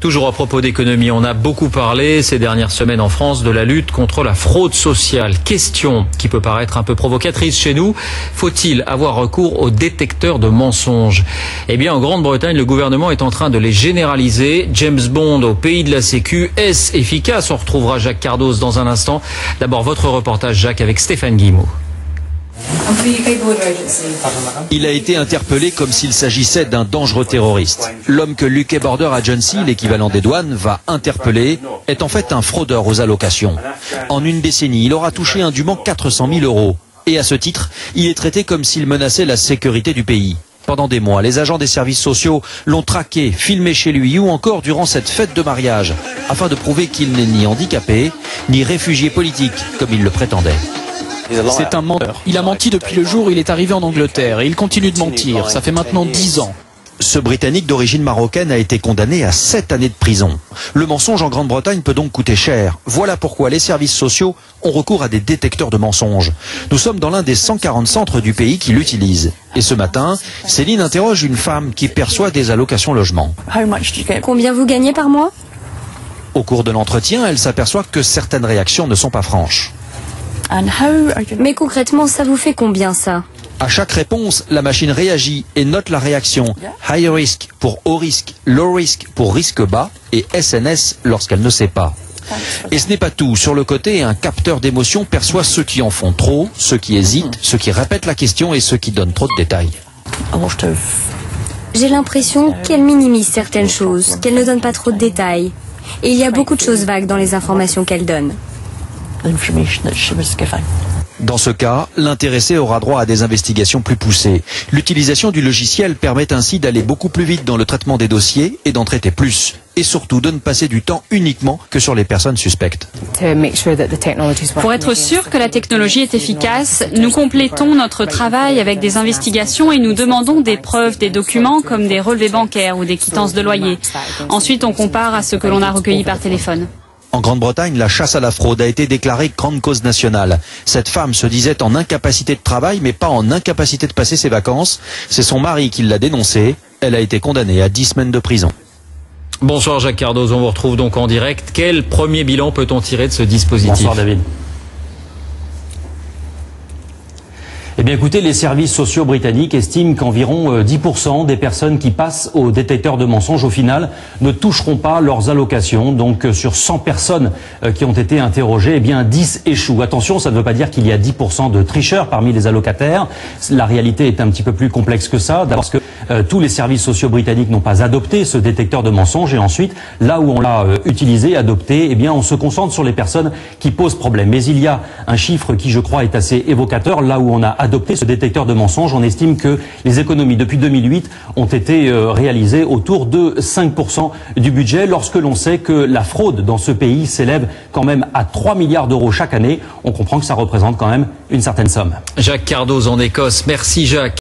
Toujours à propos d'économie, on a beaucoup parlé ces dernières semaines en France de la lutte contre la fraude sociale. Question qui peut paraître un peu provocatrice chez nous. Faut-il avoir recours aux détecteurs de mensonges? Eh bien, en Grande-Bretagne, le gouvernement est en train de les généraliser. James Bond au pays de la Sécu. Est-ce efficace? On retrouvera Jacques Cardoz dans un instant. D'abord, votre reportage, Jacques, avec Stéphane Guillemot. Il a été interpellé comme s'il s'agissait d'un dangereux terroriste. L'homme que l'UK Border Agency, l'équivalent des douanes, va interpeller, est en fait un fraudeur aux allocations. En une décennie, il aura touché indûment 400 000 €. Et à ce titre, il est traité comme s'il menaçait la sécurité du pays. Pendant des mois, les agents des services sociaux l'ont traqué, filmé chez lui ou encore durant cette fête de mariage, afin de prouver qu'il n'est ni handicapé, ni réfugié politique, comme il le prétendait. C'est un menteur. Il a menti depuis le jour où il est arrivé en Angleterre et il continue de mentir. Ça fait maintenant 10 ans. Ce Britannique d'origine marocaine a été condamné à 7 années de prison. Le mensonge en Grande-Bretagne peut donc coûter cher. Voilà pourquoi les services sociaux ont recours à des détecteurs de mensonges. Nous sommes dans l'un des 140 centres du pays qui l'utilisent. Et ce matin, Céline interroge une femme qui perçoit des allocations logement. Combien vous gagnez par mois? Au cours de l'entretien, elle s'aperçoit que certaines réactions ne sont pas franches. Mais concrètement, ça vous fait combien ça? À chaque réponse, la machine réagit et note la réaction. High risk pour haut risque, low risk pour risque bas et SNS lorsqu'elle ne sait pas. Et ce n'est pas tout. Sur le côté, un capteur d'émotion perçoit ceux qui en font trop, ceux qui hésitent, ceux qui répètent la question et ceux qui donnent trop de détails. J'ai l'impression qu'elle minimise certaines choses, qu'elle ne donne pas trop de détails. Et il y a beaucoup de choses vagues dans les informations qu'elle donne. Dans ce cas, l'intéressé aura droit à des investigations plus poussées. L'utilisation du logiciel permet ainsi d'aller beaucoup plus vite dans le traitement des dossiers et d'en traiter plus. Et surtout de ne passer du temps uniquement que sur les personnes suspectes. Pour être sûr que la technologie est efficace, nous complétons notre travail avec des investigations et nous demandons des preuves, des documents comme des relevés bancaires ou des quittances de loyer. Ensuite, on compare à ce que l'on a recueilli par téléphone. En Grande-Bretagne, la chasse à la fraude a été déclarée grande cause nationale. Cette femme se disait en incapacité de travail, mais pas en incapacité de passer ses vacances. C'est son mari qui l'a dénoncée. Elle a été condamnée à 10 semaines de prison. Bonsoir Jacques Cardoz, on vous retrouve donc en direct. Quel premier bilan peut-on tirer de ce dispositif? Bonsoir David. Eh bien écoutez, les services sociaux britanniques estiment qu'environ 10% des personnes qui passent au détecteur de mensonges au final ne toucheront pas leurs allocations. Donc sur 100 personnes qui ont été interrogées, eh bien 10 échouent. Attention, ça ne veut pas dire qu'il y a 10% de tricheurs parmi les allocataires. La réalité est un petit peu plus complexe que ça. D'abord parce que tous les services sociaux britanniques n'ont pas adopté ce détecteur de mensonges et ensuite, là où on l'a utilisé, adopté, eh bien on se concentre sur les personnes qui posent problème. Mais il y a un chiffre qui, je crois, est assez évocateur. Là où on a adopté ce détecteur de mensonges, on estime que les économies depuis 2008 ont été réalisées autour de 5% du budget, lorsque l'on sait que la fraude dans ce pays s'élève quand même à 3 milliards d'euros chaque année. On comprend que ça représente quand même une certaine somme. Jacques Cardoz en Écosse. Merci Jacques.